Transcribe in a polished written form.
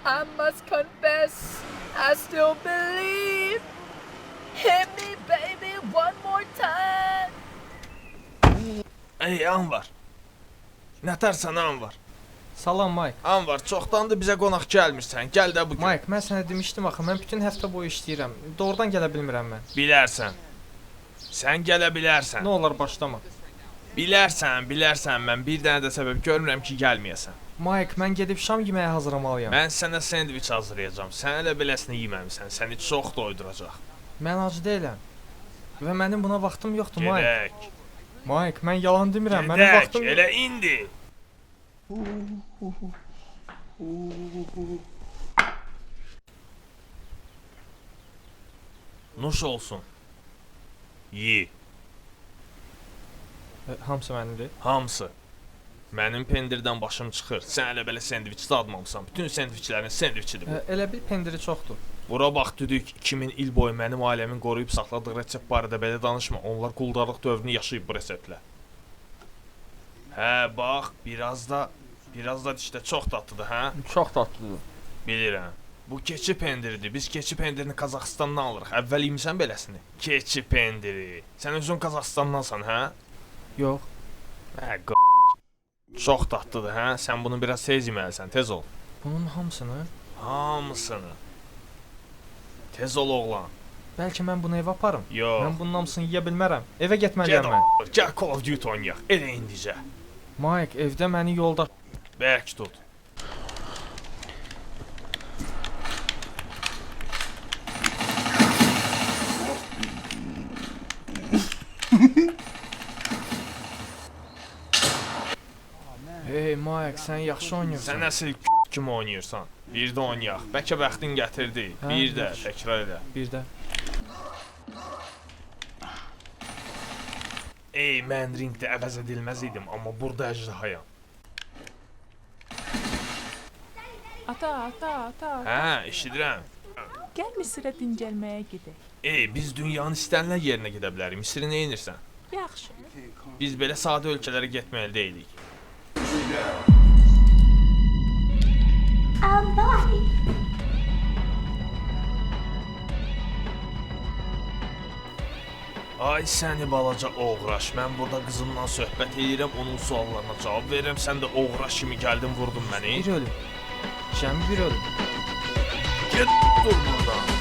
I must confess, I still believe. Hit me, baby, one more time. Ey Anvar. Nətərsən Anvar? Salam Mike. Anvar, çoxdandır bizə qonaq gəlmirsən. Gəl də bugün. Mike, mən sənə demişdim axı, mən bütün həftə boyu işləyirəm. Doğrudan gələ bilmirəm mən. Bilərsən. Sən gələ bilərsən. Nə olar başlama. Bilərsən, mən bir dənə də səbəb görmürəm ki, gəlməyəsən. Mike, mən gedib şam yeməyi hazırlamalıyam. Mən sənə sendviç hazırlayacağam. Sən elə beləsini yeməmisən. Səni çox doyduracaq. Mən ac deyiləm. Və mənim buna vaxtım yoxdur, Mike. Gedək. Mike, mən yalan demirəm. Mənim Gedək, vaxtım elə indi. Nuş olsun. Yi. Hamısı mənimdir. Hamısı. Mənim pendirdən başım çıxır. Sən elə belə sendviç dadmamısan. Bütün sendviçlərin sendviçidir bu. Elə bil pendiri çoxdur. Bura bax düdük, 2000 il boyu mənim ailəmin qoruyub saxladığı resept barədə belə danışma. Onlar quldarlıq dövrünü yaşayıb bu reseptlə. Hə, bax, biraz da işte çox dadlıdır, hə? Çox dadlıdır. Bilirəm. Bu keçi pendiridir. Biz keçi pendirini Qazaxıstandan alırıq. Əvvəl yemisən beləsini. Keçi pendiri. Sən özün Qazaxıstandansan, hə? Yox. Hə, çox dadlıdır, hə? Sən bunu biraz tez yeməlisən, tez ol. Bunun hamısını? Hamısını. Tez ol oğlan. Bəlkə mən bunu evə aparım. Yox. Mən bunun hamısını yeyə bilmərəm. Evə getməliyəm mən. Gəl Call of Duty oynayaq. Elə indicə. Mike, evdə məni yolda... Bərk tut. Hey Mike, sən yaxşı oynayırsan. Sən əsl kimi oynayırsan. Bir də oynayaq. Bəlkə bəxtin gətirdi. Hə, Bir də yaxşı. təkrar elə. Bir də. Ey, mən ringdə əvəz edilməz idim, amma burada əjdahayam. Ata. Hə, eşidirəm. Gəl Misirə dincəlməyə gedək. Ey, biz dünyanın istənilən yerinə gedə bilərik. Misri nə edirsən? Yaxşı. Biz belə sadə ölkələrə getməli deyilik. Ay səni balaca oğraş, mən burada qızımla söhbət edirəm, onun suallarına cavab verirəm, sən də oğraş kimi gəldin vurdun məni. Bir ölüm. Cəmi bir ölüm. Get dur buradan.